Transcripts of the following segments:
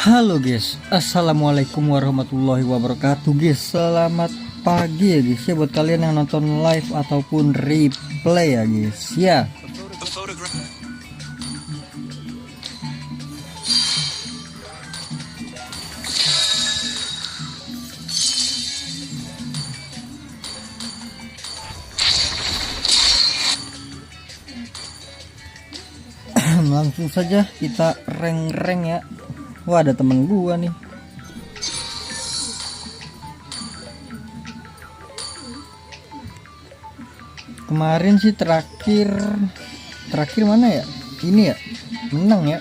Halo guys, assalamualaikum warahmatullahi wabarakatuh guys. Selamat pagi ya guys ya, buat kalian yang nonton live ataupun replay ya guys ya. Langsung saja kita rank ya. Wah, ada temen gua nih. Kemarin sih terakhir mana ya? Ini ya, menang ya.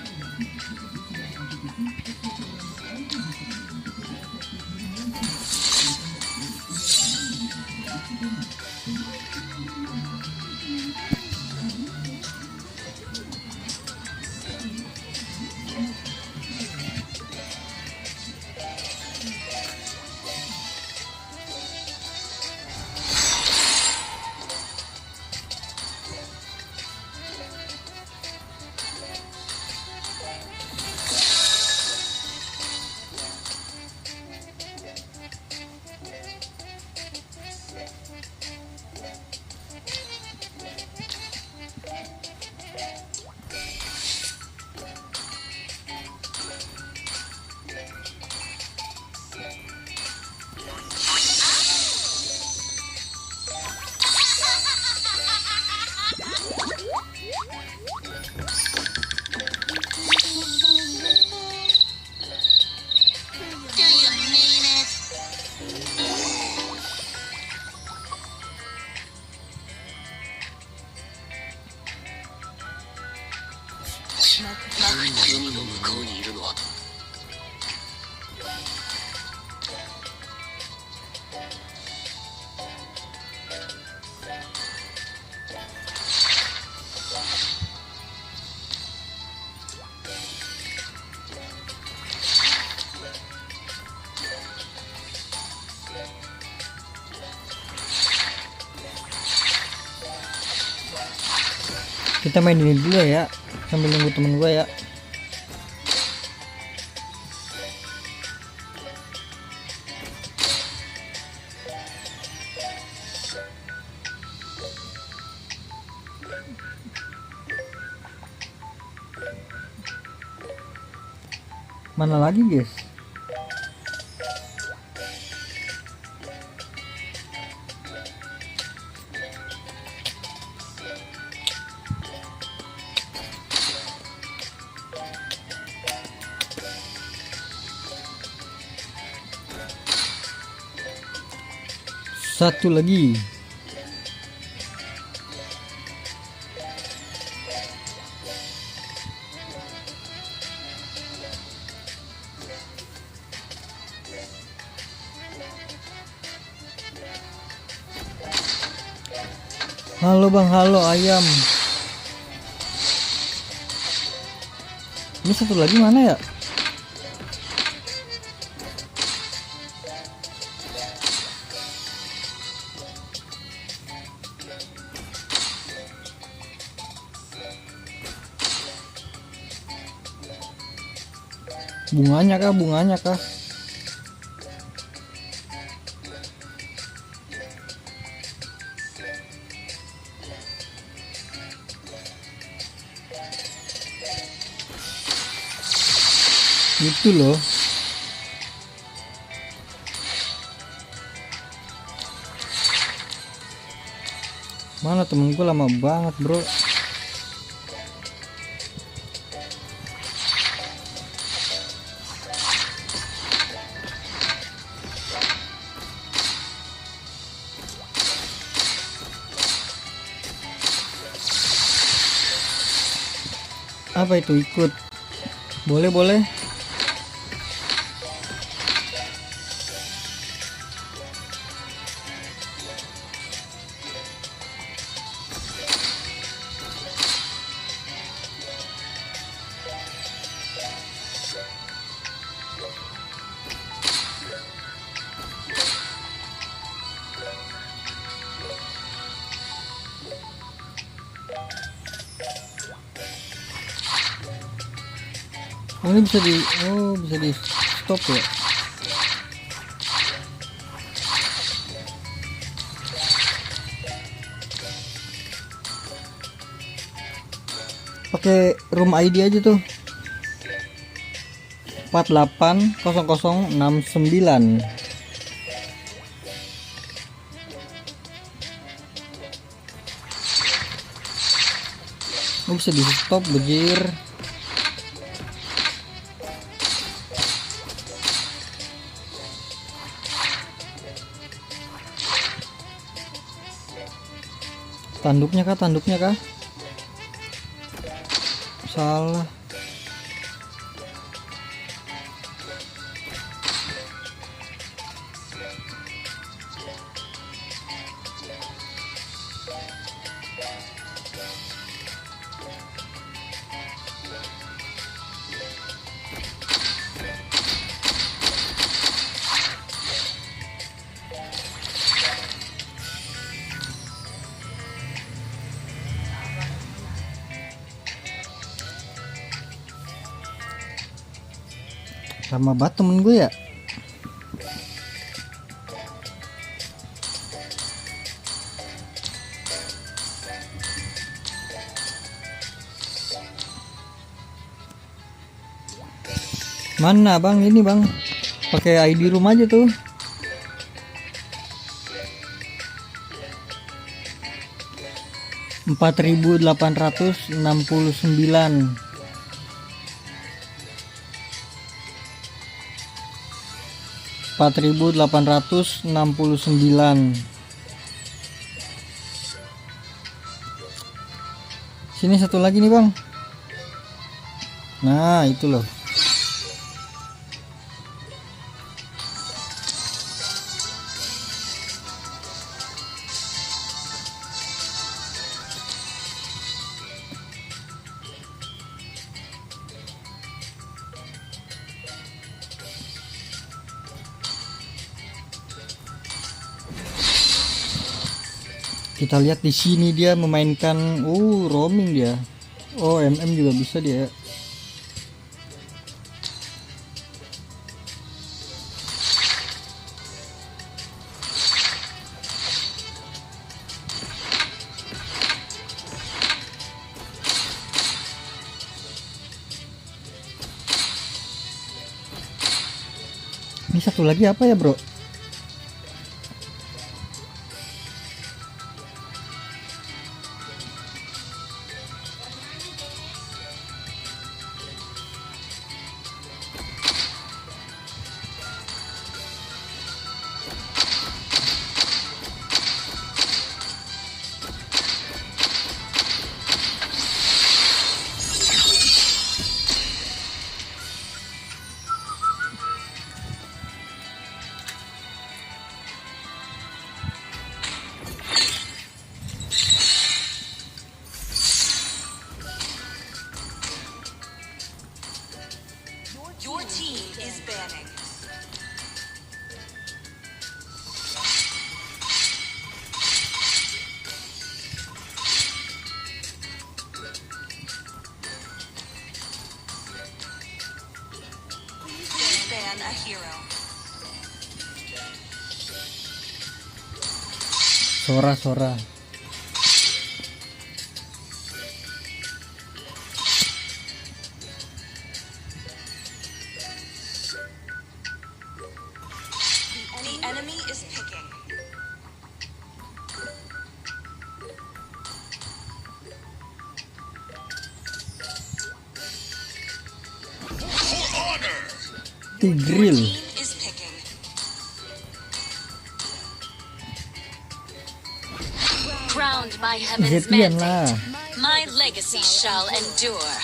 Kita main ini dulu ya, sambil nunggu temen gue ya. Mana lagi guys? Satu lagi. Halo bang, halo ayam. Ini satu lagi mana ya? Bunganya kah? Itu loh. Mana temen gue lama banget bro. Apa itu ikut? Boleh boleh. Oh, ini bisa di stop ya. Pakai room ID aja tuh. 480069. Oh, bisa di stop bejir. Tanduknya kah? Salah. Lama banget temen gue ya. Mana bang, ini bang, pakai ID room aja tuh. $4.869. 4.869. Sini satu lagi nih bang. Nah itu loh. Kita lihat di sini dia memainkan roaming dia. Oh, MM juga bisa dia. Ini satu lagi apa ya, bro? Your team is banning. Please ban a hero. Sora. The enemy is picking. Tigreal. Team is picking. Crowned by heaven's Zetian lah. mandate, my legacy shall endure.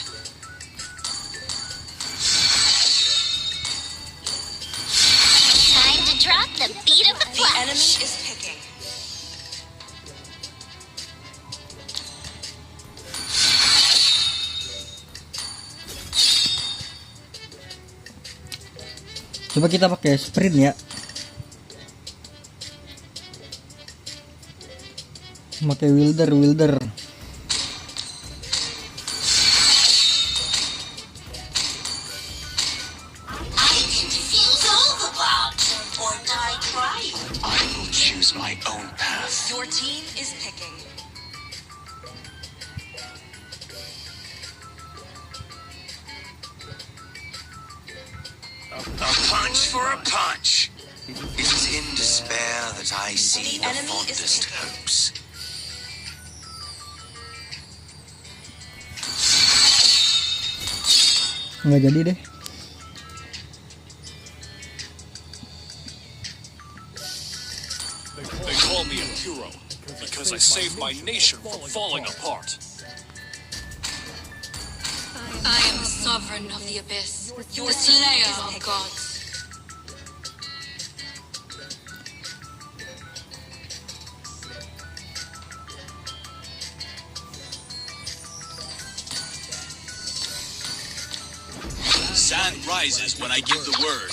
Time to drop the beat of the The enemy flash. is picking. Coba kita pakai sprint ya. Pakai wilder. I can defuse all the bombs or die trying. I will choose my own path. Your team is picking. A punch for a punch. It is in despair that I see The the enemy is fondest picking. hopes. Nggak jadi deh. They call me a hero because I saved my nation from falling apart. I am the sovereign of the abyss, Your the team slayer is of picking. gods. Sand rises when I give the word.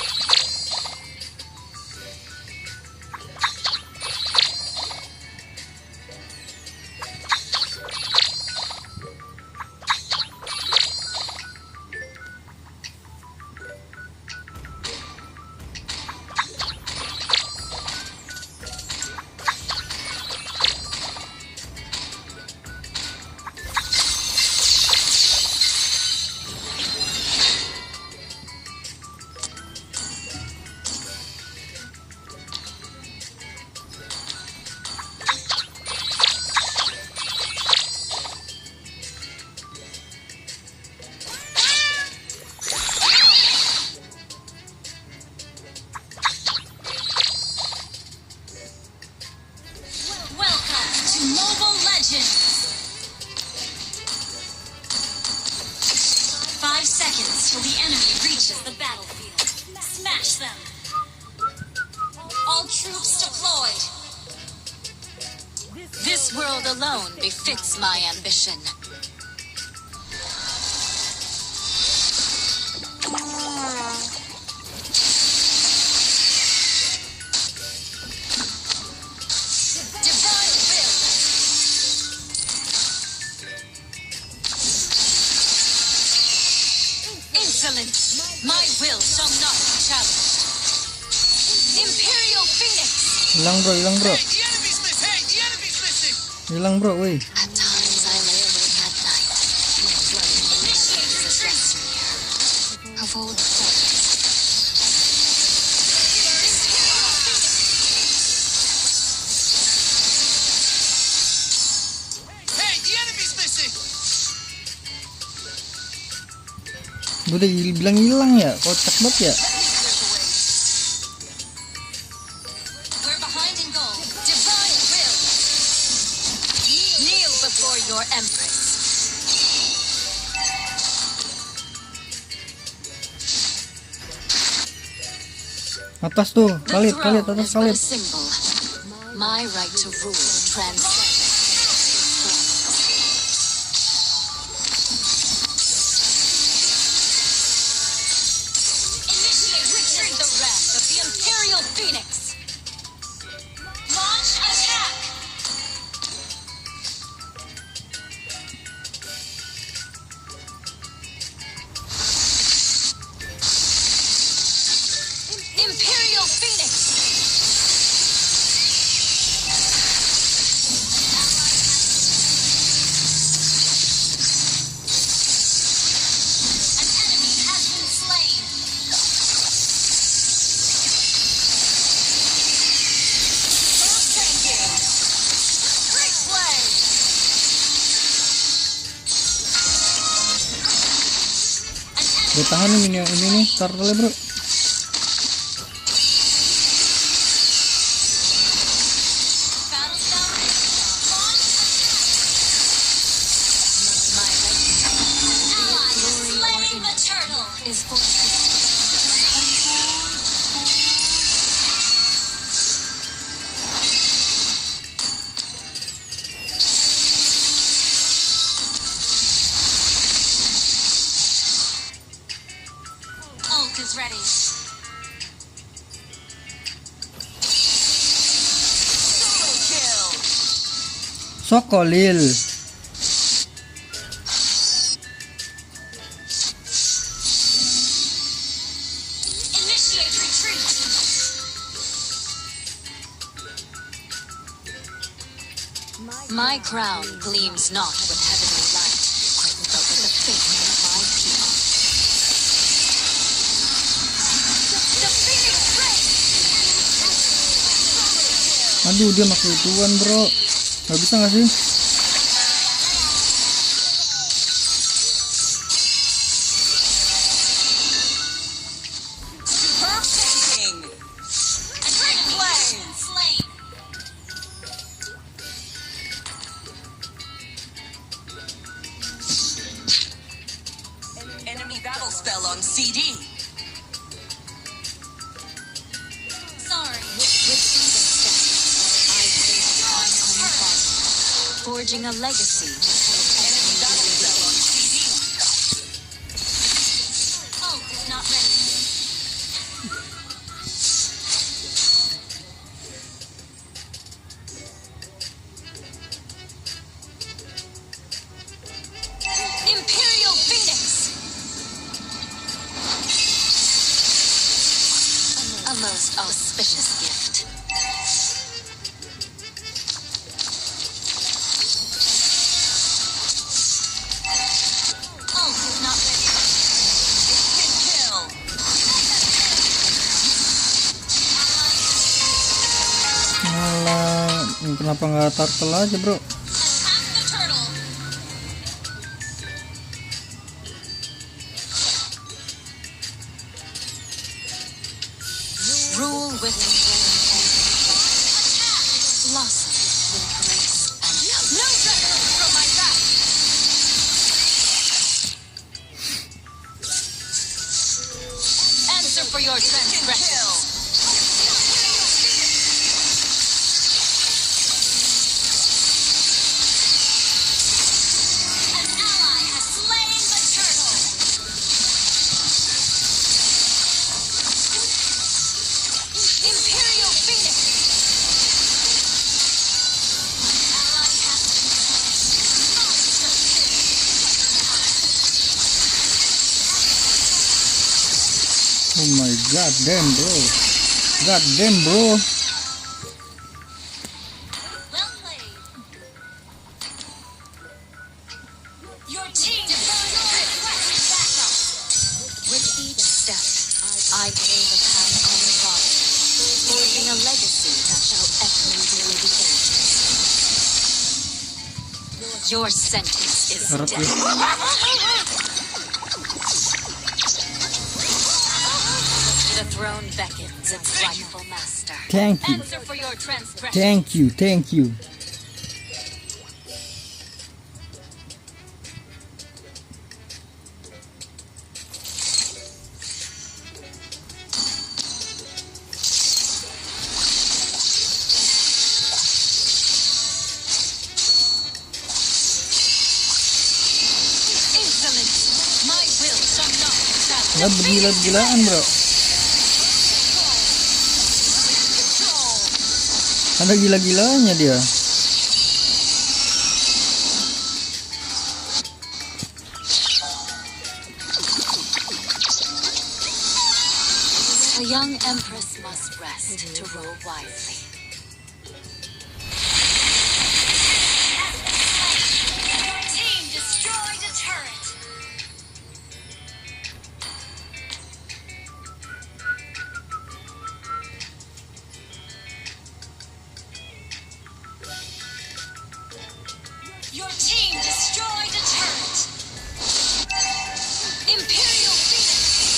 Welcome to Mobile Legends! 5 seconds till the enemy reaches the battlefield. Smash them! All troops deployed! This world alone befits my ambition. Divine will! Insolent! My will shall not be challenged. Imperial Phoenix! Hilang bro. The enemy's missing! Hey, the enemy's missing! Hilang bro, woi. At times I lay awake at night. Initiate retreat! Of old fortress. Hey, the enemy's missing! Gue udah bilang hilang ya, kocak banget ya. We're behind in goal. Divine will! Kneel before your empress. Atas tuh, The Khalid, throne atas is but a Khalid. symbol. My right to rule transcends. Initiate retreat! The wrath of the Imperial Phoenix. Launch attack! Imperial Phoenix. An enemy has been slain! Great play. An Gue enemy tahan nih ini nih, turtle bro. His fortress. Ult is ready. Sokolil. Initiate retreat. My crown gleams not with heavenly light, but with the faith of my people. The Phoenix Race! Aduh, dia makin tuan bro. Gak bisa gak sih? A dragon slain. Enemy battle spell on CD. Sorry. With even steps, I take upon unfollow, forging a legacy. Enemy battle spell on CD. Ult is not ready. Imperial Phoenix! A most auspicious gift. Ult is not ready. Kill. Malah, kenapa nggak turtle aja bro? Attack the turtle! Rule with blossom with grace and no reference from my back. Answer for your transgressions. An ally has slain the turtle. Imperial Phoenix. Ally has Oh my god damn bro. God damn bro. well played. Your team destroyed backup. With each step, I pave a path unfollow, forging a legacy that shall echo through the ages. Your sentence is Harap ya. death. The throne beckons its rightful master. Thank you. Answer for your transgression. Thank you. Thank you. Insolence. My will shall not be challenged. Lah bergila-gilaan bro. Ada gila-gilanya dia. A young empress must rest to rule wisely. Your team destroyed a turret. Your team destroyed a turret. Imperial Phoenix.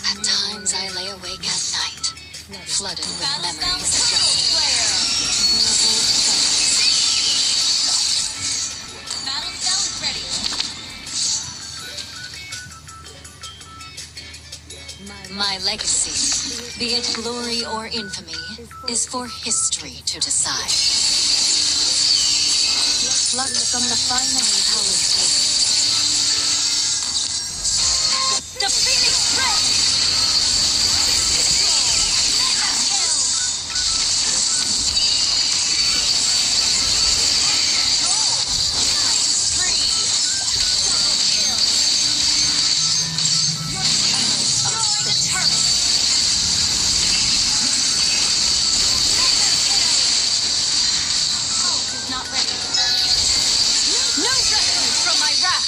At times I lay awake at night, flooded with memories of yesterday. My legacy, be it glory or infamy, is for history to decide. Plucked from the finest power plate. The Phoenix Red! Not ready. No refuge from my wrath!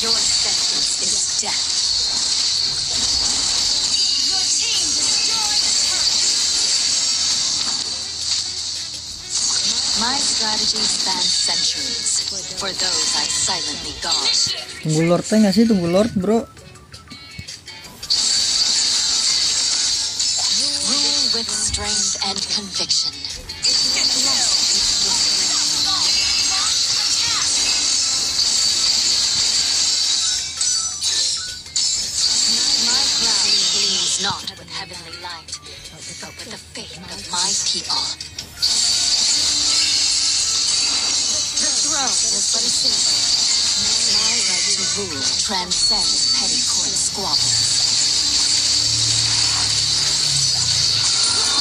Your sentence is death. Your team destroyed the turret. My strategy spans centuries for those I silently guard. Tunggu lordnya nggak sih? Tunggu lord bro. Rule with strength and conviction. My crown gleams not with heavenly light, but with the faith of my people. The throne is but a symbol. My right to rule transcends petty court squabbles.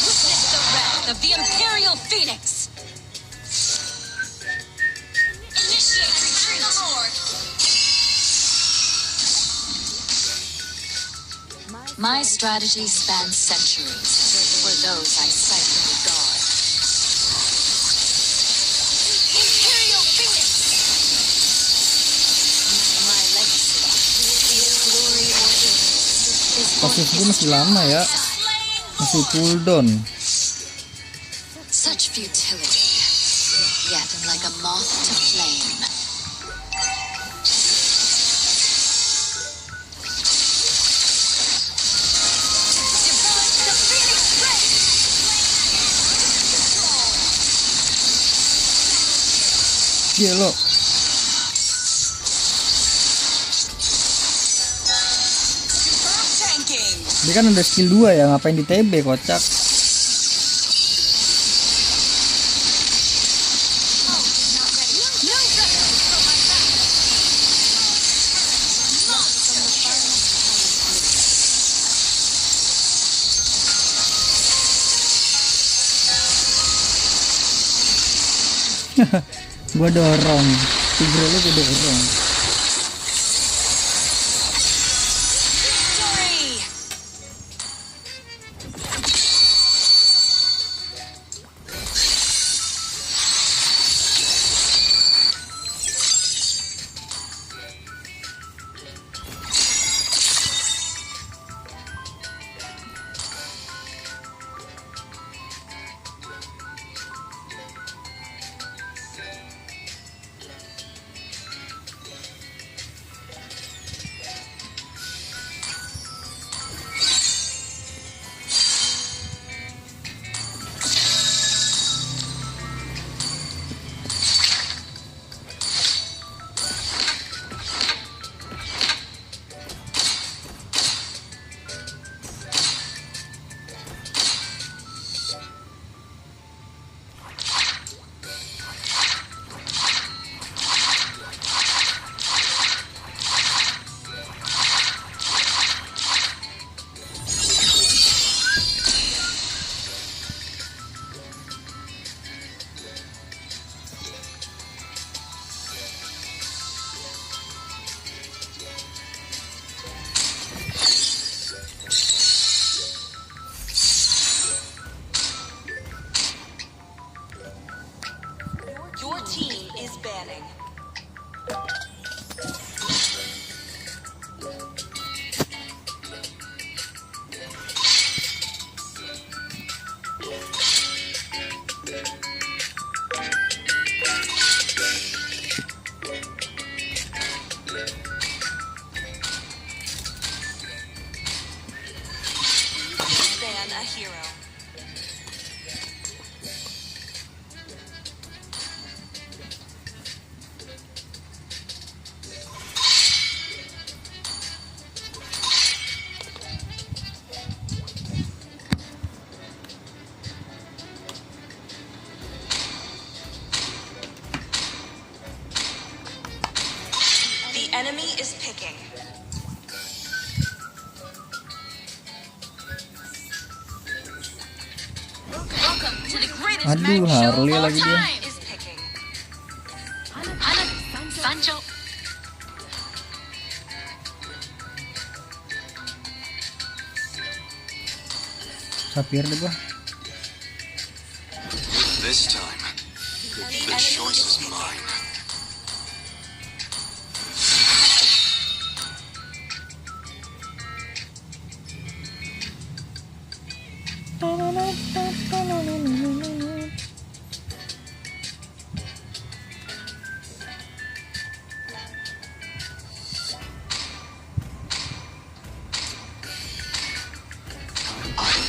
Witness the wrath of the Imperial Phoenix! Initiate retreat. The Lord. My strategy spans centuries for those I silently guard. Imperial Phoenix! My legacy, be it glory or infamy, is for Pasif gue masih lama ya. Masih cooldown. such futility, yet like a moth to flame. The Phoenix Red! Iya lo. Tanking! Dia kan ada skill 2 ya, ngapain di TB kocak. No refuge from my wrath! Gua dorong. Tigre lu gue dorong. Victory! Aduh, Harley lagi dia. Is picking. Hana, Sancho. Sapir deh gua. This time, the choice is mine. I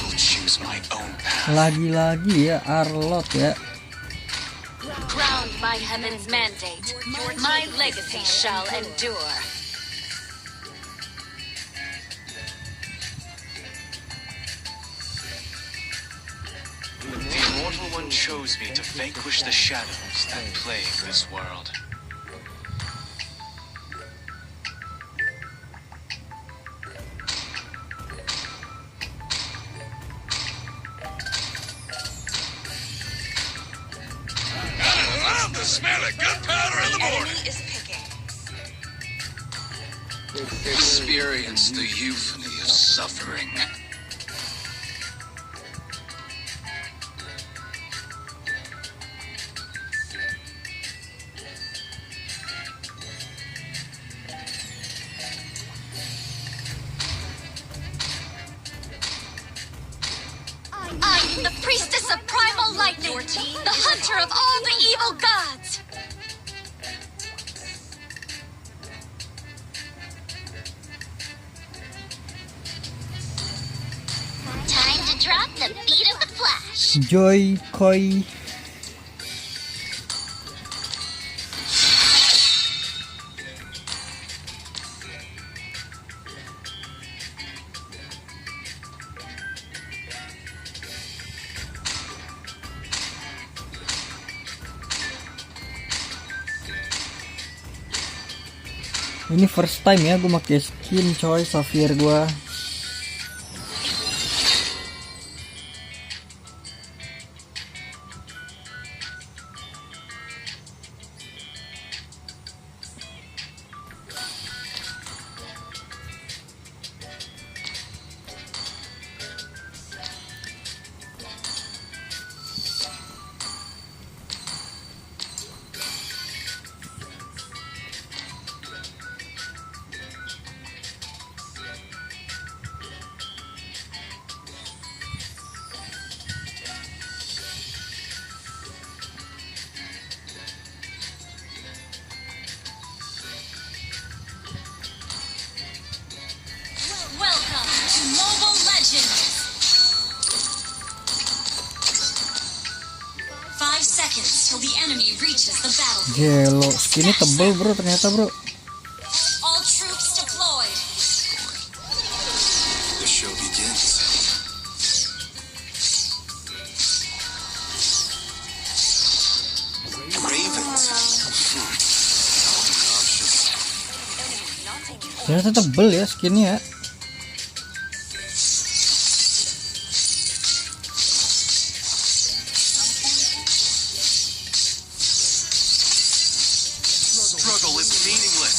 will choose my own path. Lagi-lagi ya Arlot ya. Ground my heaven's mandate. My legacy shall endure. The Immortal One chose me to vanquish the shadows that plague this world. I'm the smell of gunpowder in the morning. Is picking. Experience the euphony of suffering. I am the priestess of primal lightning, the hunter of all the evil gods. Time to drop the beat of the flash. Joy Koi. Ini first time ya gue pakai skin coy Sapphire gua. Welcome to Mobile Legends. 5 seconds till the enemy reaches the battlefield. Gelo, skinnya tebel bro ternyata bro. All troops deployed. The show begins. Ravens. Ternyata tebel ya skinnya ya. Struggle is meaningless.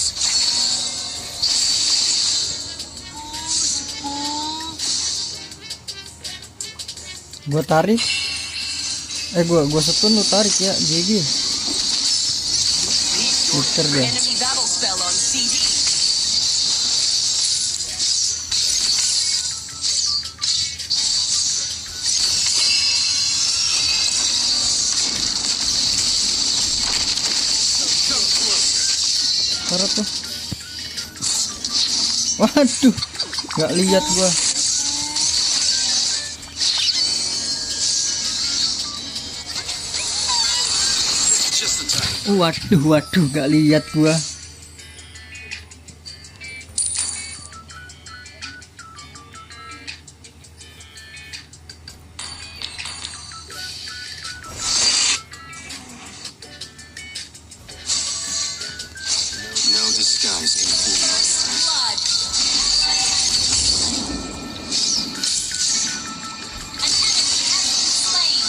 Gua tarik. Gua setun lu tarik ya, GG. Puter dia. Enemy battle spell on CD. Parah tuh. Waduh, nggak lihat gua. Just the time. Waduh, nggak lihat gua. No disguise can fool my sight. Blood. An enemy has been slain.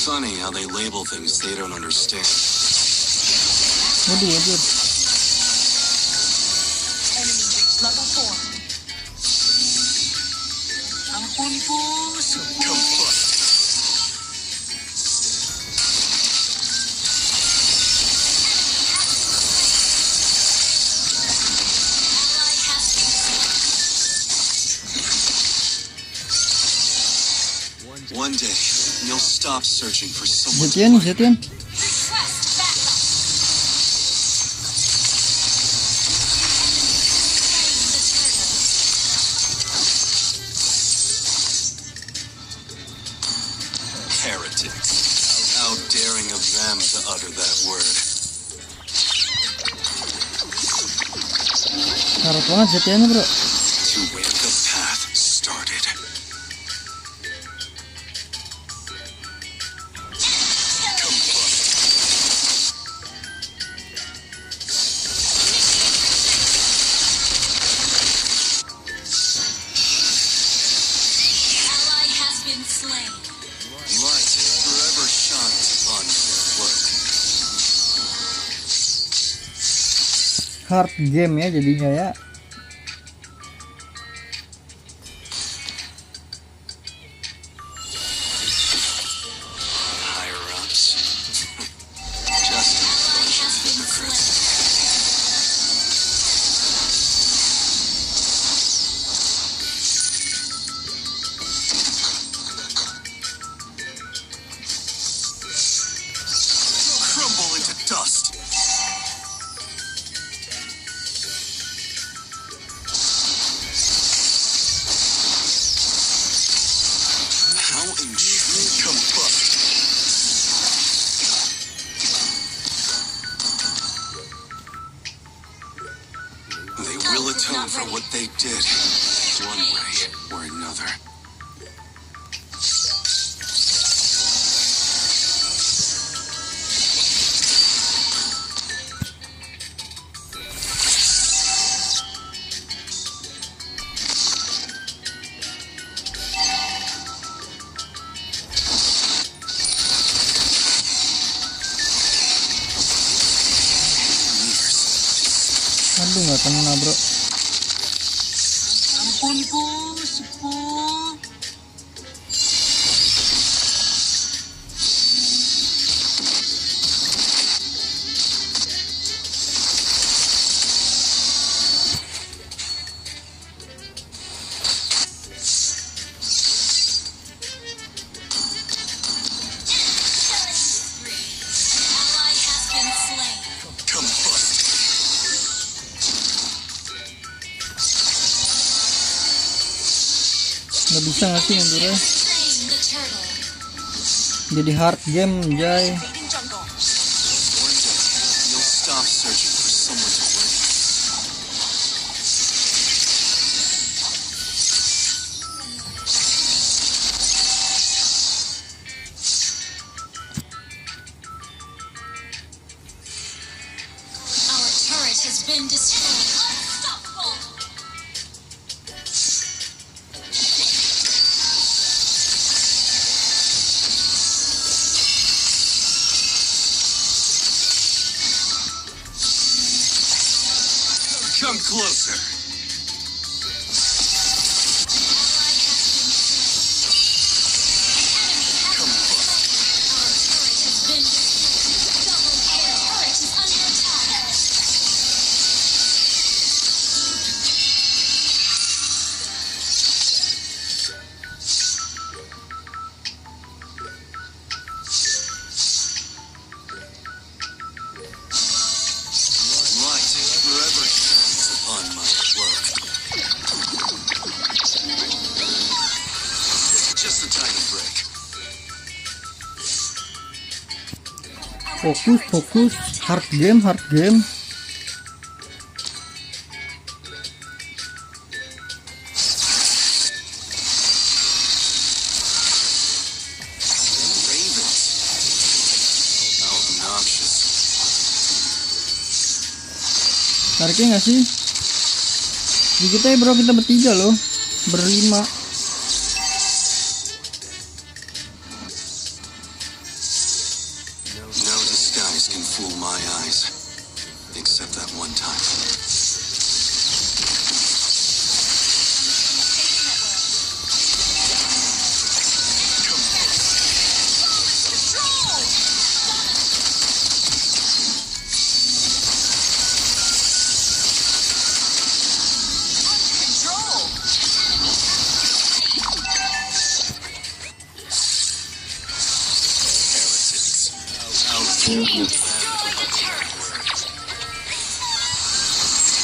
funny how they label things they don't understand. Waduh, waduh. Enemy reached level 4. Ampun po, Come plus. One day, you'll stop searching for someone. Zetian nih, Zetian. Request backup. Heretics. How daring of them to utter that word. Karat banget Zetiannya, bro. To where the path started. Come plus. Ally has been slain. Light forever shines upon their work. Hard game ya jadinya ya. Higher ups. Just a bunch of hypocrites. Crumble into dust. How intriguing. Come bust. They will atone for what they did, one way or another. Aduh, nggak kena, bro. Ampun po, sepuh. Ally has been slain. Come bust. Nggak bisa nggak sih mundurnya? Slain the turtle. Jadi hard game, Jay. Invading jungle. One day, you'll stop searching for someone to blame. Our turret has been destroyed. Unstoppable. Come closer. Come bust. Our turret has been destroyed. Double kill. Turret is under attack. Light forever shines upon my cloak. Just a tiny break. Fokus, fokus. Hard game, hard game. Ravens. How obnoxious. Tariknya nggak sih? Di kita ya bro, kita bertiga loh, berlima. fool my eyes. Except that one time. Destroy the turret.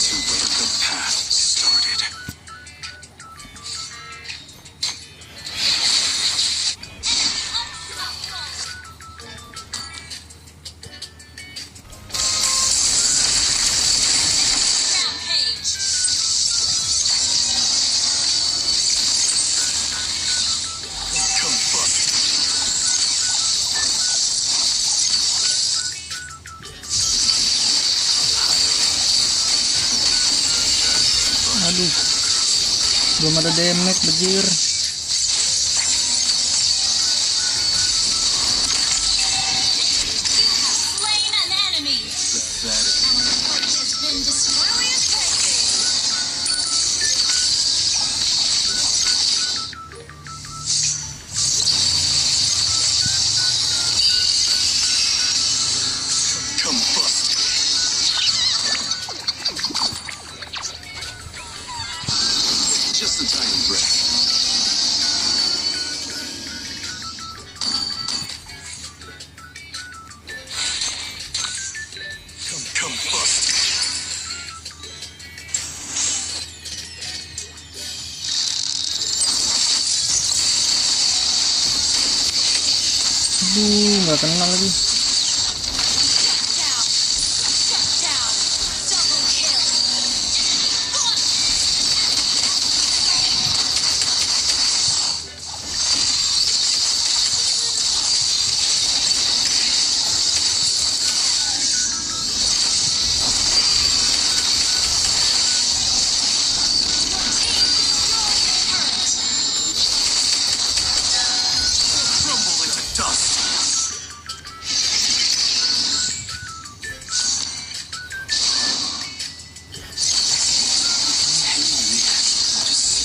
To where the path started. Rampage. Aduh, belum ada damage bajir. Slain an enemy. Our turret has been destroyed. Combust. Just a tiny breath. Combust. Aduh, nggak kenal lagi. Down. Shut down. Double kill. Crumble into dust.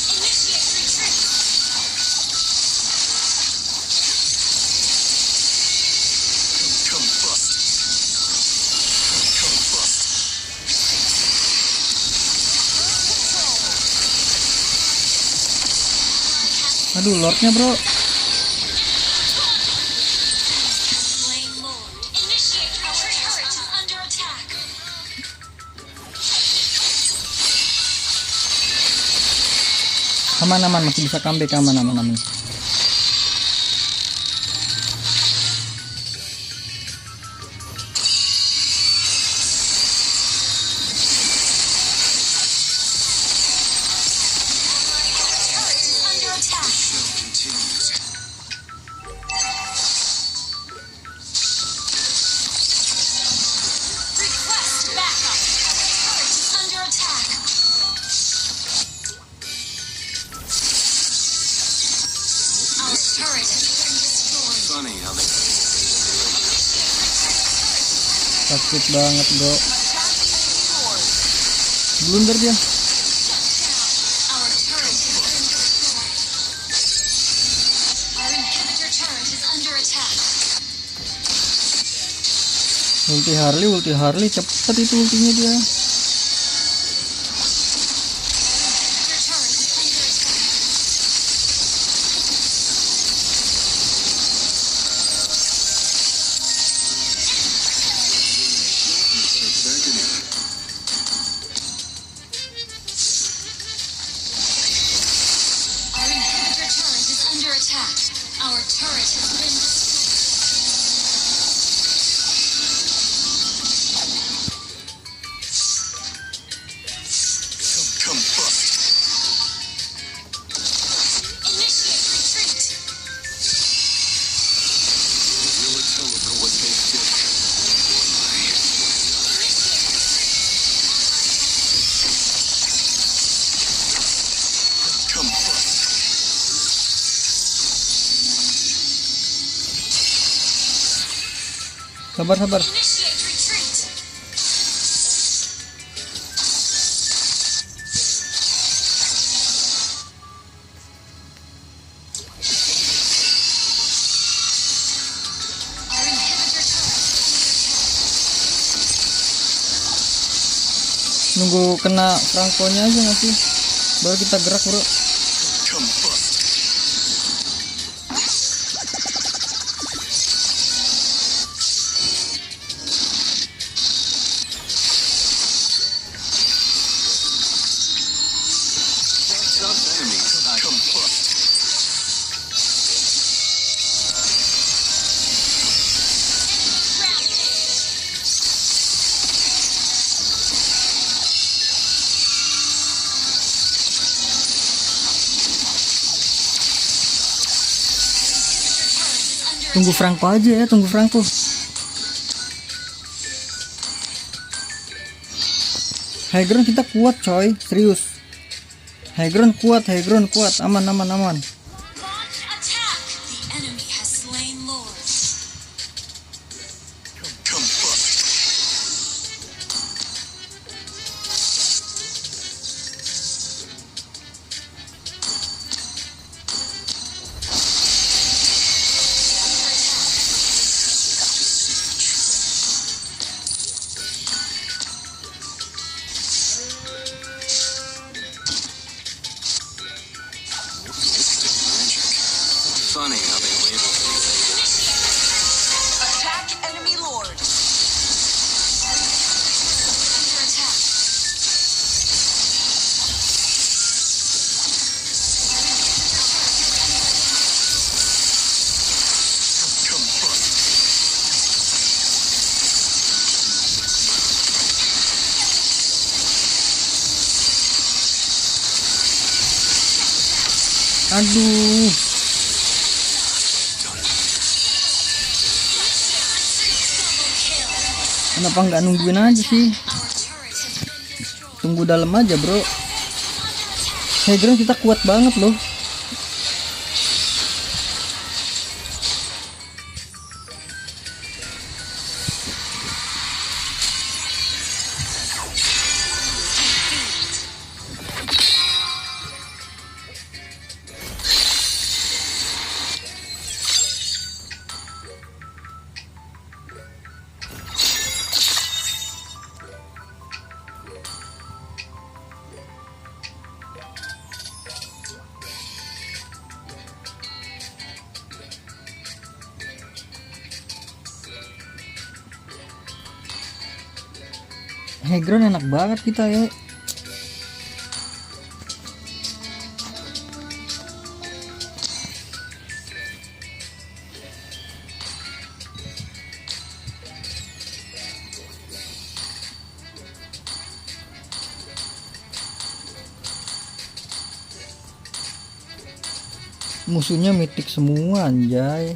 Initiate retreat. Combust. Combust. Aduh, lordnya bro. Slain Lord. Initiate our turret is under attack. Aman-aman, masih bisa comeback, aman-aman. Turret is under attack. Show continues. Request backup. Our turret is under attack. Our turret has been destroyed. Funny how they Sakit banget bro. Lord. Blunder dia. Our turret has been destroyed. Our inhibitor turret is under attack. Ulti Harley, cepet itu ultinya dia. Inhibitor turret is under attack. Our inhibitor turret is under attack. Our turret has been destroyed. combust. Initiate retreat. Will it tell them what they did? Combust. Sabar. Initiate retreat. Nunggu kena Franco-nya aja nggak sih, baru kita gerak bro. Combust. Some enemies combust. Tunggu Franco aja ya, tunggu Franco. High ground kita kuat coy, serius. High ground kuat, aman. Launch attack. The enemy has slain Lord. Combust. Funny how they label things. Attack enemy lord. Under attack. Combust. Aduh, kenapa nggak nungguin aja sih? Our turret has been destroyed. Tunggu dalam aja bro. High ground kita kuat banget loh. High ground enak banget kita ya. Musuhnya mitik semua anjay.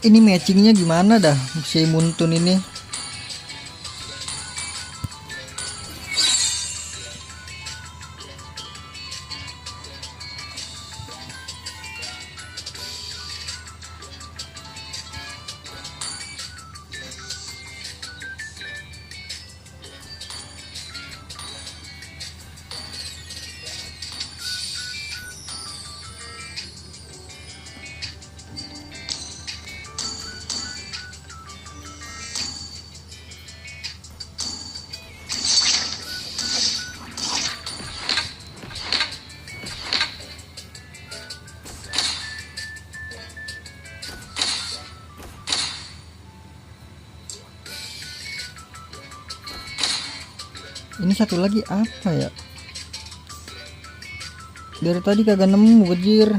Ini matchingnya gimana dah si Muntun ini? Ini satu lagi apa ya? Dari tadi kagak nemu bejir.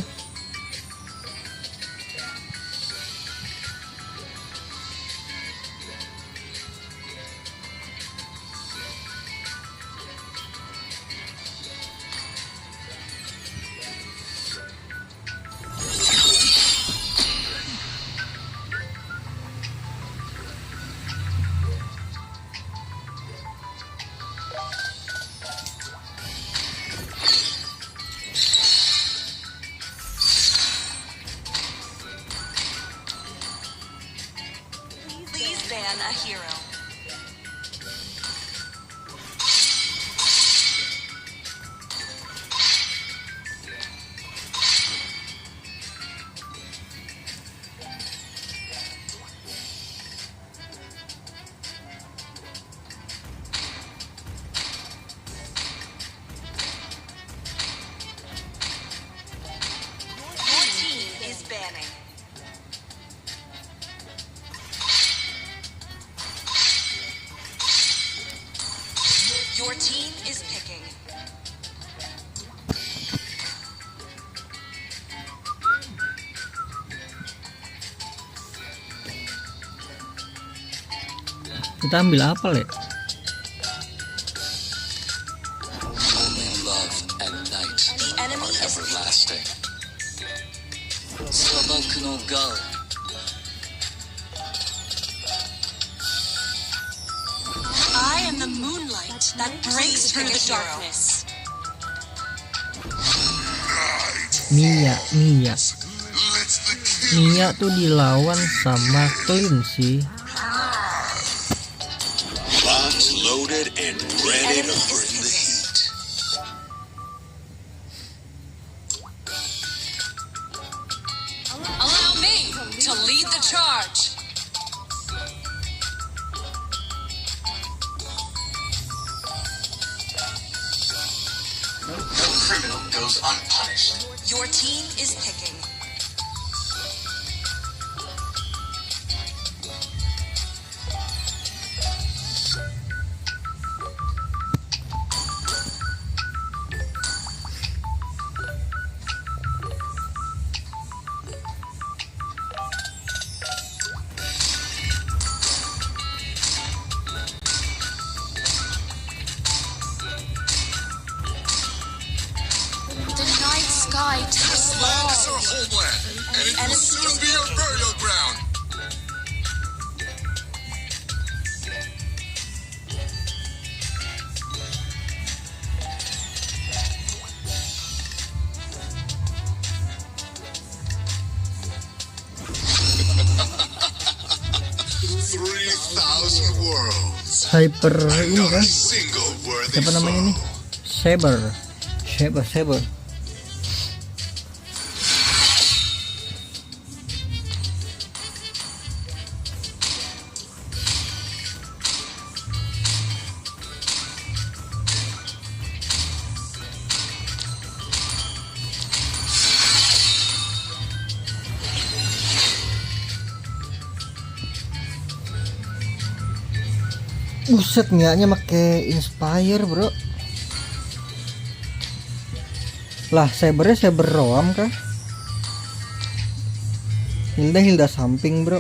Your team is picking. Kita ambil apa, Le? Only love and night The enemy are is everlasting. Sabaku no Gal. I am the moonlight that breaks through the darkness. Mia Let's the kill. Mia tuh dilawan sama Clint sih. Box loaded and ready to Enemy is bring the heat. Allow me to lead the charge. No criminal goes unpunished. Your team is picking. The night sky takes Land is our homeland, and it will soon be our burial ground. $3,000 worlds. Hyper ini Not a kan? single worthy Siapa namanya foe. nih? Saber. Buset, Mianya make Inspire, bro. Lah, Sabernya Saber Roam kah? Hilda samping, bro.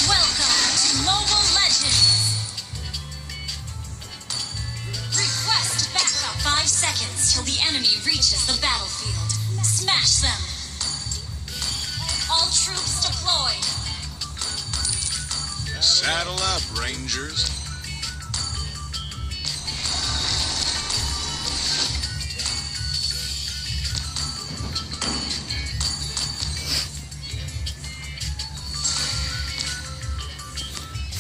Welcome to Mobile Legends. Request backup. 5 seconds till the enemy reaches the battlefield. Smash them. All troops deployed. Saddle up, Rangers.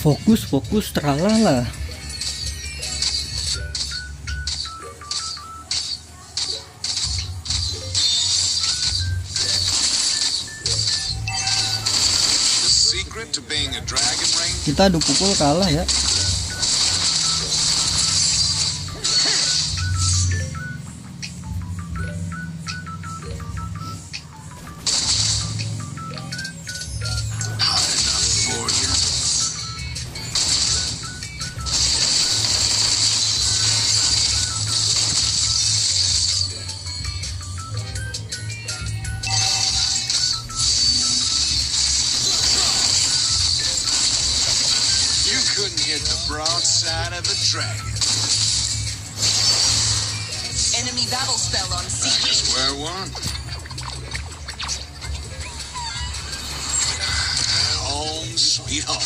Fokus, teralala. The secret to being a dragon ranger. Kita adu pukul kalah ya. Hot enough for you. You couldn't hit the broadside of a dragon. Enemy battle spell on Back to square one. Home sweet home.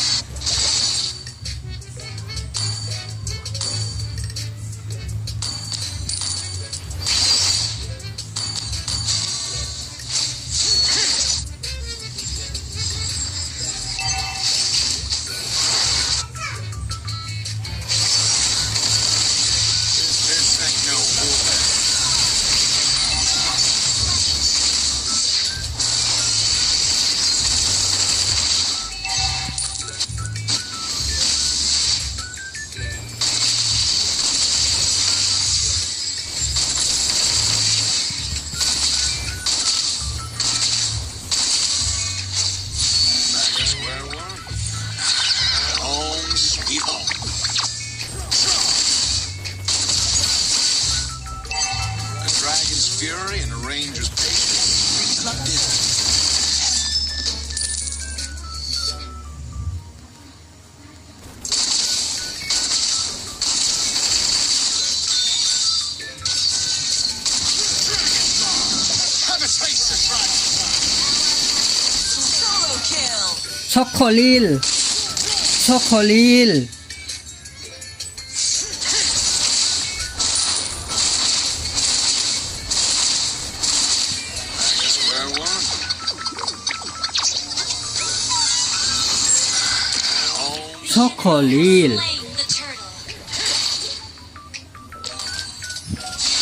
This ain't no war. Sokolil. Sokolil. Square one. Sokolil. Slain the turtle.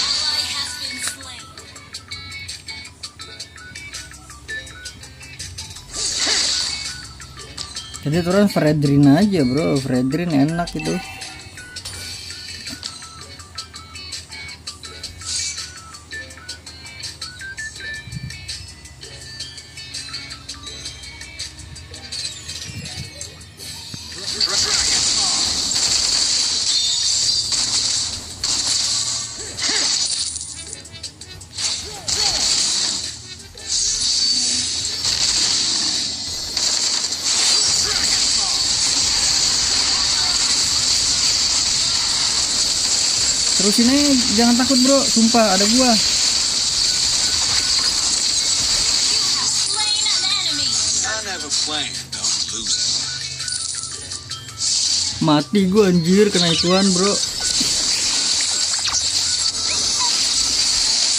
Ally has been slain. Jadi turun Fredrin aja bro, Fredrin enak itu. Terusin aja, jangan takut bro, sumpah ada gua. Slain an enemy. I never planned on losing. Mati gua anjir kena ituan bro.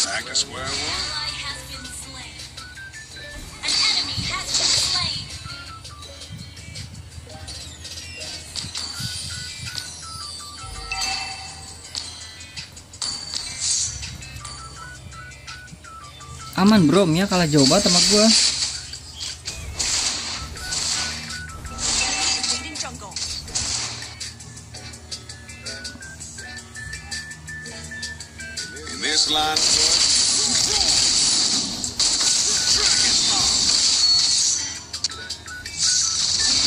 Back to square one. Ally has been slain. An enemy has been slain. Aman bro, Mia kalah jauh banget sama gua. In this line.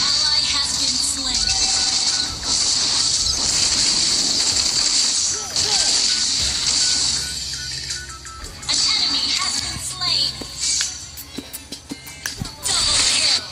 Ally has been slain. An enemy has been slain. Double kill.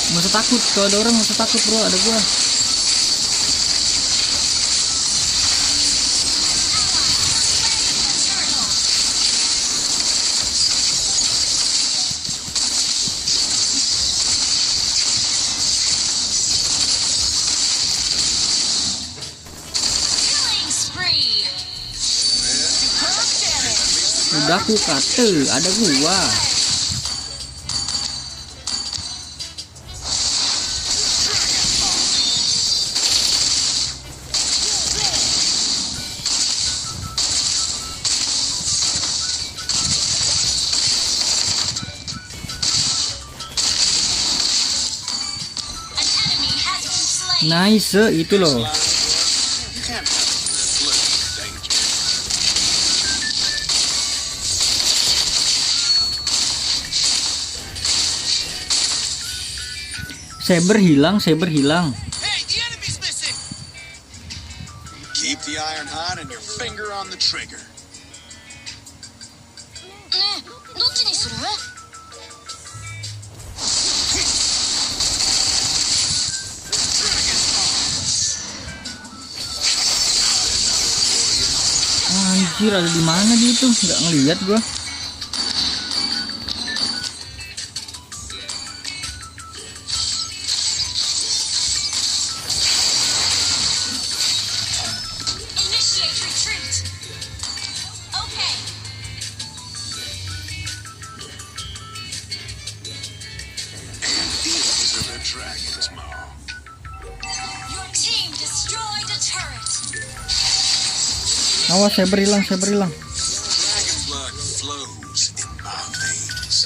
Nggak usah takut, kalau ada orang nggak usah takut bro, ada gua. Killing spree. Udah aku kata, ada gua. An enemy has been slain. Nice, itu loh. You can't have this look danger. Saber hilang, Saber hilang. Hey, the enemy's missing! Keep the iron hot and your finger on the trigger. ねえ、どっちにする？ Anjir, ada di mana dia tuh? Nggak ngeliat gua. Initiate retreat. Okay. And these are the dragons, Mom. Your team destroyed a turret. Awas, Saber hilang, Saber hilang. Dragon blood flows in my veins.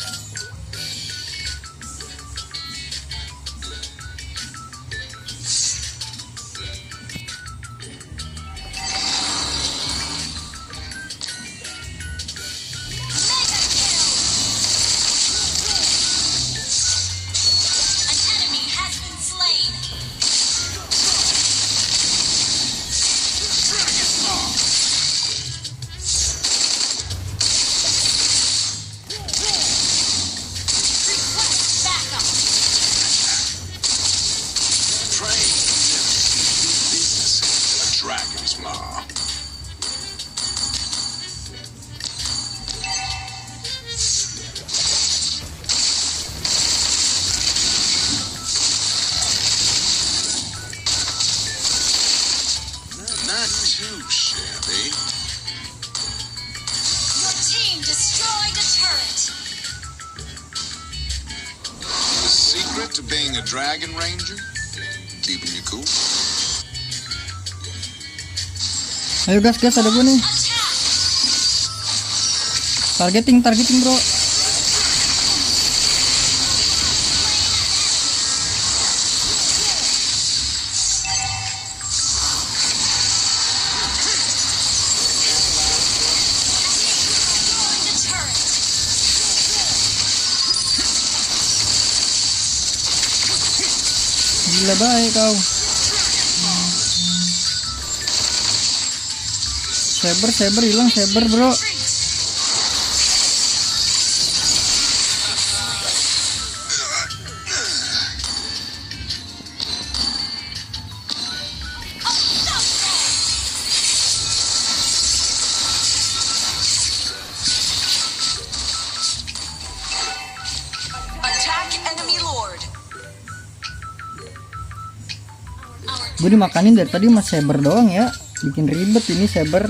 Mega kill. An enemy has been slain. Dragon Ranger? Keeping you cool? Ayo gas ada gua nih. Targeting bro. Gila baik kau. Saber hilang bro. Gue dimakanin dari tadi mas Saber doang ya, bikin ribet ini Saber.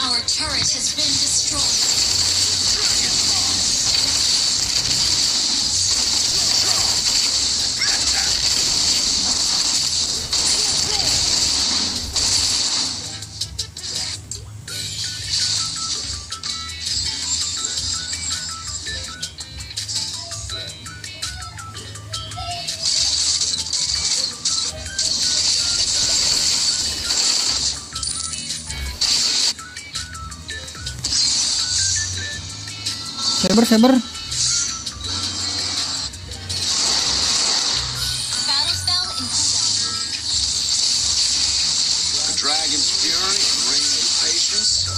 Our turret has been destroyed. Saber. Battle spell in cooldown. The Dragon's Fury and Ranger Patience?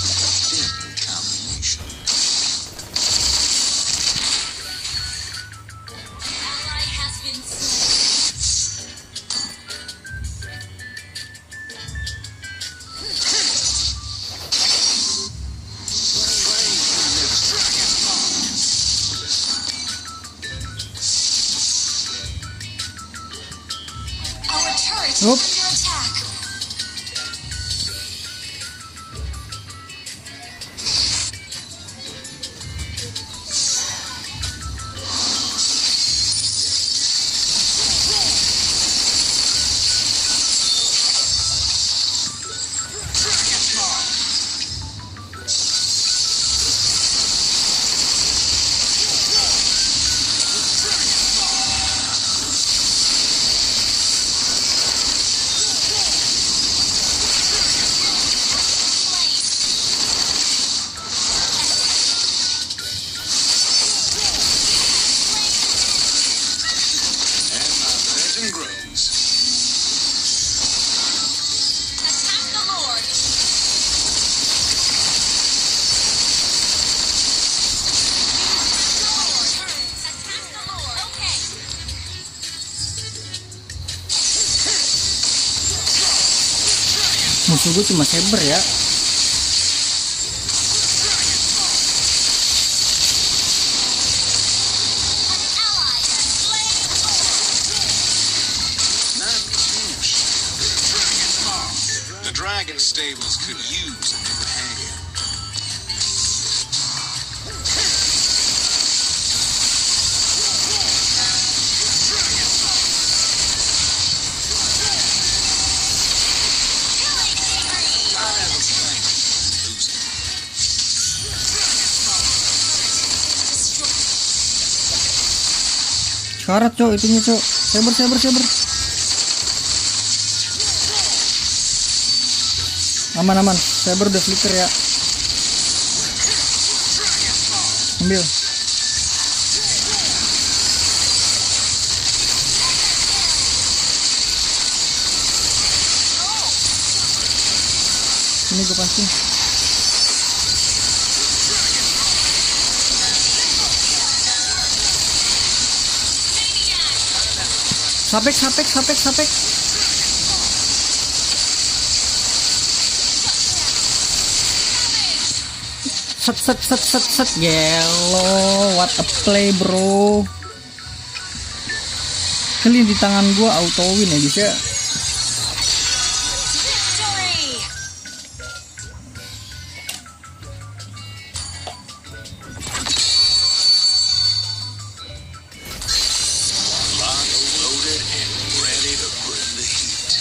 Deadly combination. Ally has been slain. Our turret is Oop. under attack. And my legend grows. Attack the Lord. Attack the Lord. Okay. Musuh gue cuma Saber ya. Ally has slain Not too shabby. The Dragon Stables could use a new hand. Syarat cok itunya cok. Saber. Aman. Saber udah flicker ya. Ambil. Ini gue pancing. Sapek. Set. Yellow, what a play bro. Kalian di tangan gua auto win ya guys ya. Victory! Loaded and ready to bring the heat.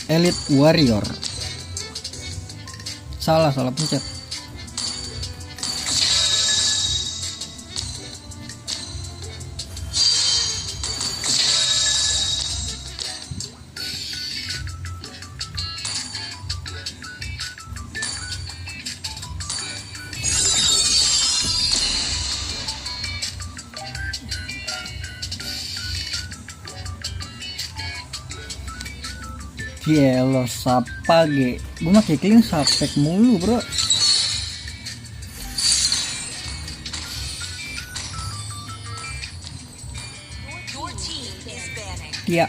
Elite Warrior. Salah pencet. Gelo sapa ge. Gua mah kekling sapek mulu, bro. Your team is banning. Iya.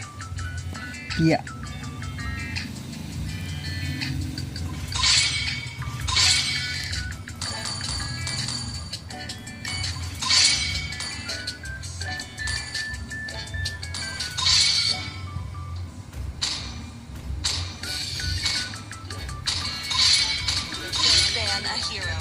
Ban a hero.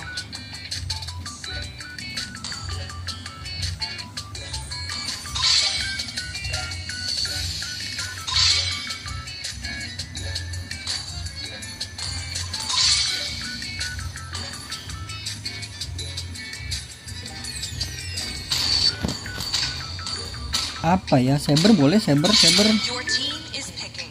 Apa ya? Saber boleh, saber. Your team is picking.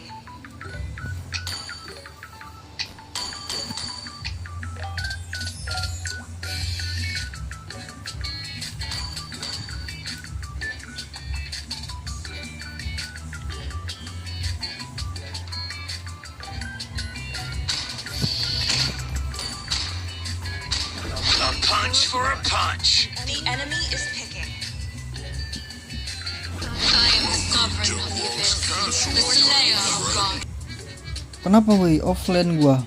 A punch for a punch. The enemy is picking. I am the sovereign of the abyss, the slayer of God. Kenapa woi offline gua?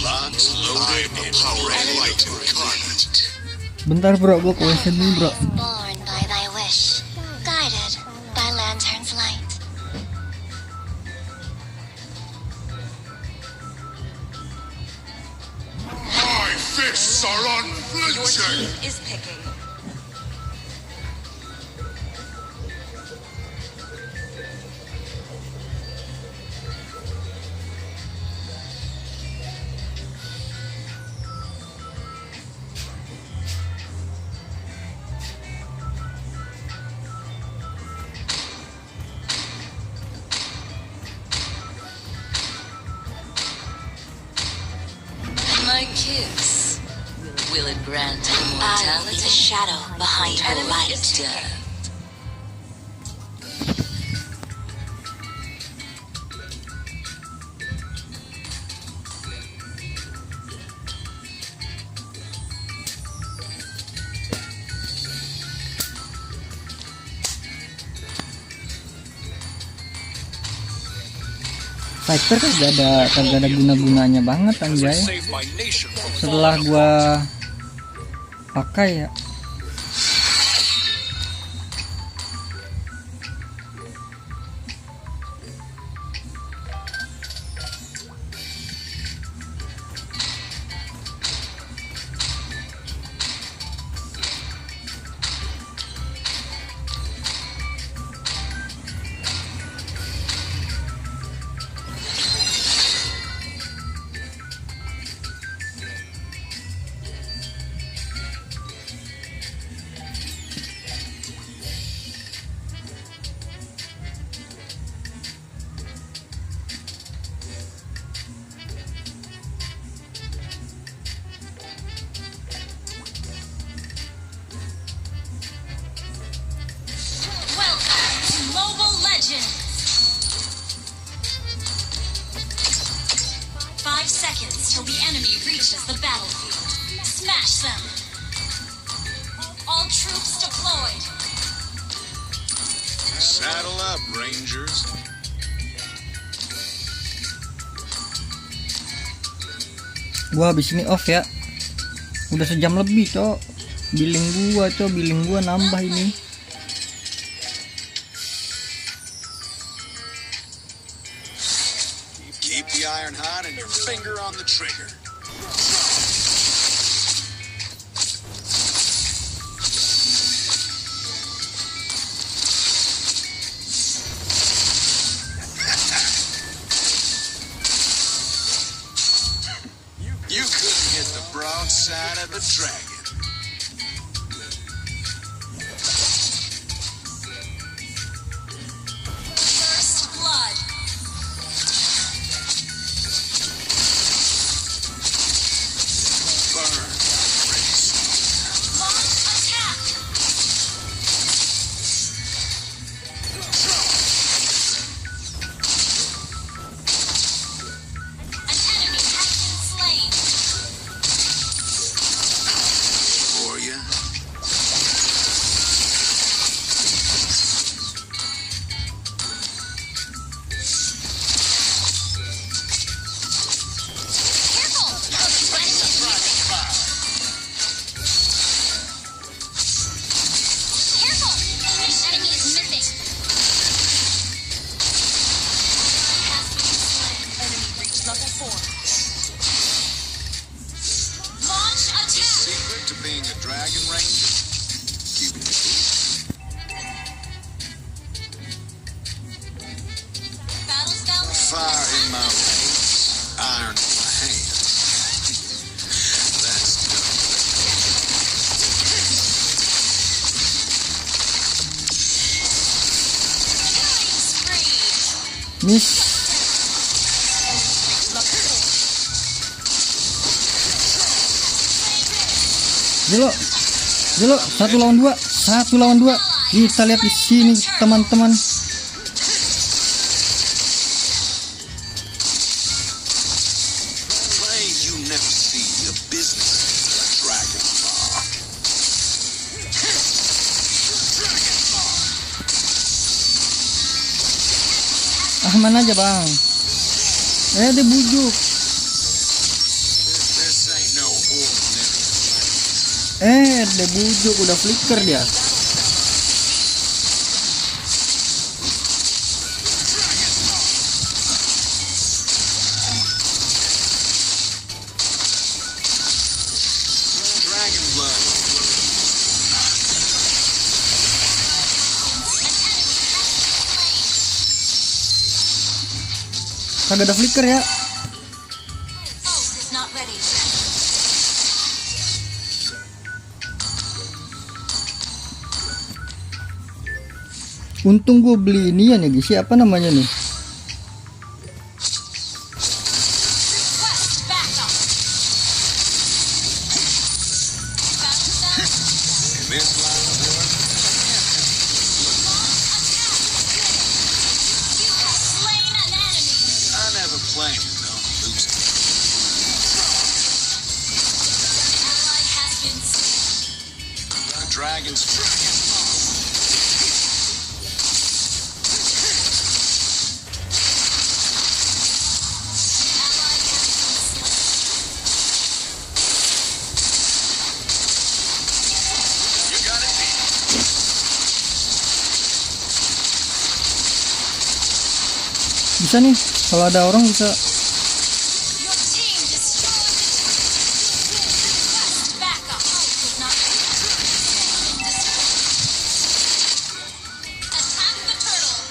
Locked, loaded, and ready to incarnate. Bentar bro, gua question dulu bro. Born by thy wish, guided by lantern's light. My fists are Your unflinching. team is picking. My kiss. Will it grant I will be immortality? the shadow behind the Enemy light. is picking. Death. Fighter kagak ada guna-gunanya banget Because I anjay. saved my nation from Setelah falling gua apart. pakai ya. seconds till the enemy reaches the battlefield. Smash them! All troops deployed. Saddle up, Rangers. Gua habis ini off ya. Udah sejam lebih, Cok. Billing gua nambah ini. Keep the iron hot and your finger on the trigger. You couldn't hit the broadside of a dragon. First blood. Burn, race. Launch attack. An enemy has been slain. For ya. Careful! Careful! This enemy is missing. Has been slain. Enemy reached level 4. Launch attack! Secret to being a dragon ranger? Keeping it cool. Battle spell. Fire in my veins, iron in my hands. That's done. Killing spree. Miss. Zelo, 1 lawan 2. Kita lihat di sini, teman-teman. Claim you never see the business of a dragon bar. Aman aja, Bang. Dia bujuk. This ain't no ordinary. Dia bujuk, udah flicker dia. Dragon blood. Kagak ada flicker ya. Ult is not ready. Untung gue beli ini ya nih, siapa namanya nih? Request backup. Battle spell. In this line of work, You have slain an enemy. I never planned on losing. Ally has been slain. The dragon's Ally has been slain. You got it beat. Bisa nih, kalau ada orang bisa. Your team destroyed the turret. Request backup. Ult is not ready. Attack the turtle.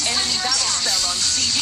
Enemy battle spell on CD.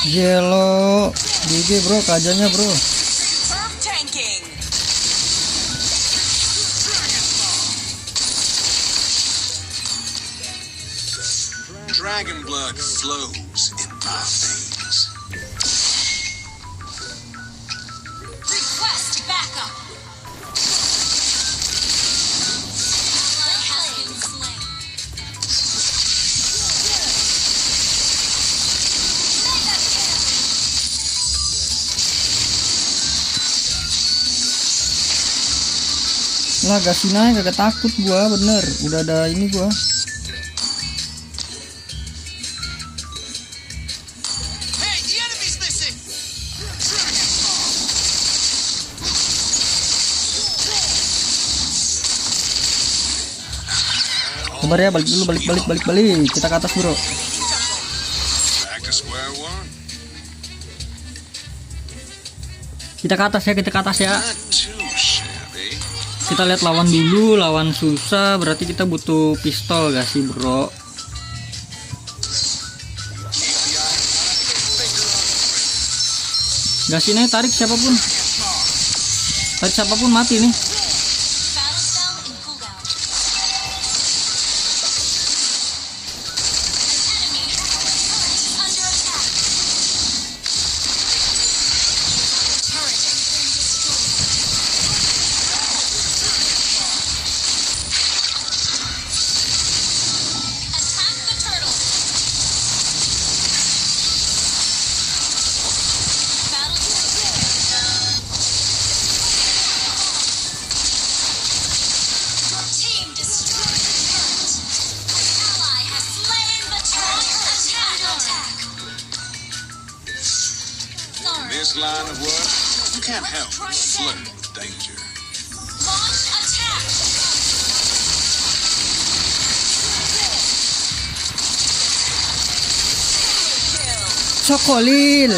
Jelo GG bro, kajanya bro. Superb tanking. Dragon blood flows in my veins. Request backup. Ally has been slain. Mega kill. Lah Gasina kagak takut gua, bener. Udah ada ini gua. Hey, the enemy's missing! Sabar ya, balik dulu, balik. Kita ke atas bro. Back to square one. Kita ke atas ya. Not too shabby. Kita lihat lawan dulu, lawan susah berarti kita butuh pistol gak sih bro? Gasina tarik siapapun mati nih. Battle spell in cooldown. Enemy under attack. Turret has been destroyed. Attack the turtle. Battle team destroyed the turret. Ally has slain the turret. Attack. In this line of work, you can't help but flirt with danger. Launch attack. Cokolil.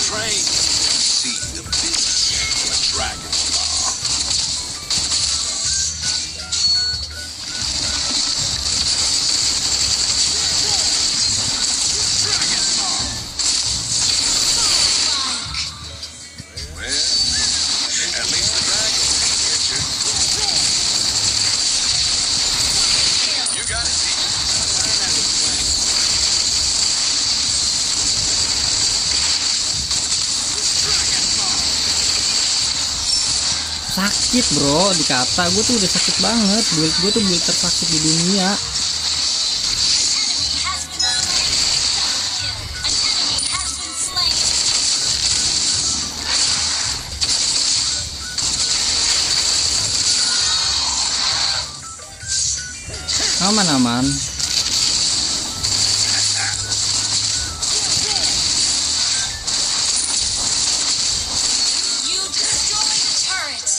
Train to see the beast of a dragon claw. Well, at least the dragon can get you. You got it. Sakit bro, dikata gue tuh udah sakit banget. Build gue tuh build tersakit di dunia. Aman. You destroyed the turret.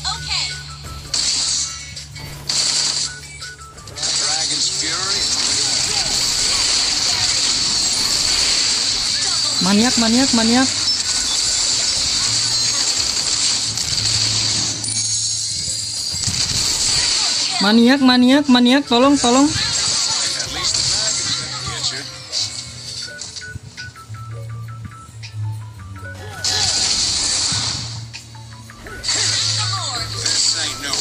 Okay. Dragon's fury. Maniak. Maniak, tolong. At least the dragon's gonna get you. This ain't no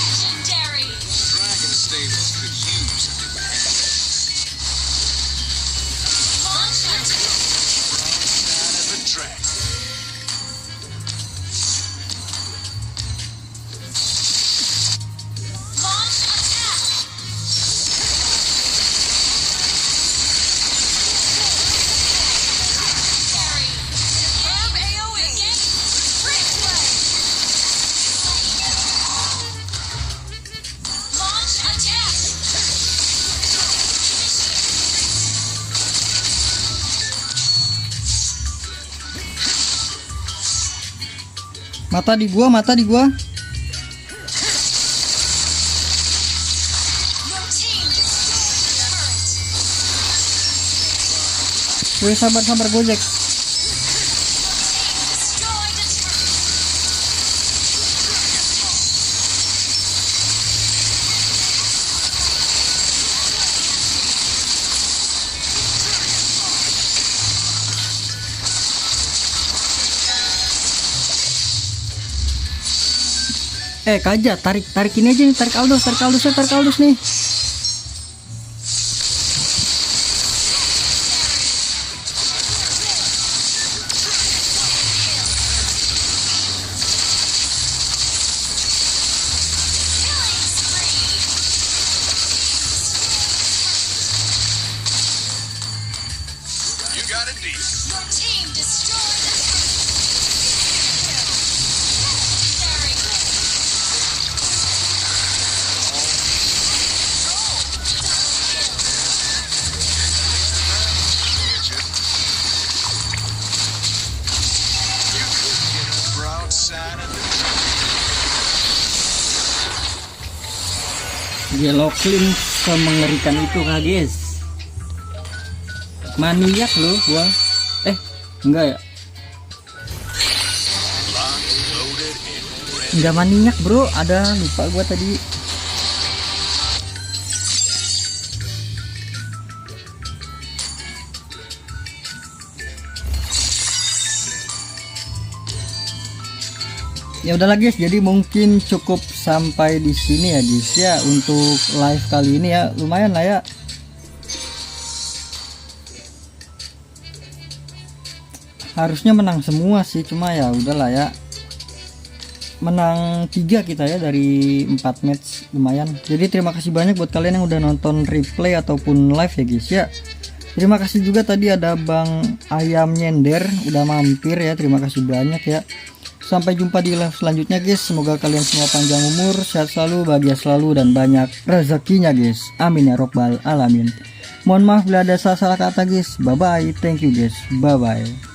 Legendary. Mata di gua. Your team destroyed a turret. Wih, sabar Gojek. Destroyed a turret. Kaja, tarik ini aja nih, tarik Aldous nih. You got it deep. Your team destroyed a turret. Very good. You couldn't get over outside of the Yellow Clean semengerikan itu kah guys. Maniak loh gua. Enggak ya. Enggak maniak bro, ada lupa gua tadi. Ya udahlah guys, jadi mungkin cukup sampai di sini ya guys ya untuk live kali ini ya. Lumayan lah ya. Harusnya menang semua sih, cuma ya udahlah ya. Menang 3 kita ya dari 4 match, lumayan. Jadi terima kasih banyak buat kalian yang udah nonton replay ataupun live ya guys ya. Terima kasih juga tadi ada Bang Ayam Nyender udah mampir ya. Terima kasih banyak ya. Sampai jumpa di live selanjutnya guys. Semoga kalian semua panjang umur, sehat selalu, bahagia selalu, dan banyak rezekinya guys. Amin ya robbal alamin. Mohon maaf bila ada salah-salah kata guys. Bye bye. Thank you guys. Bye bye.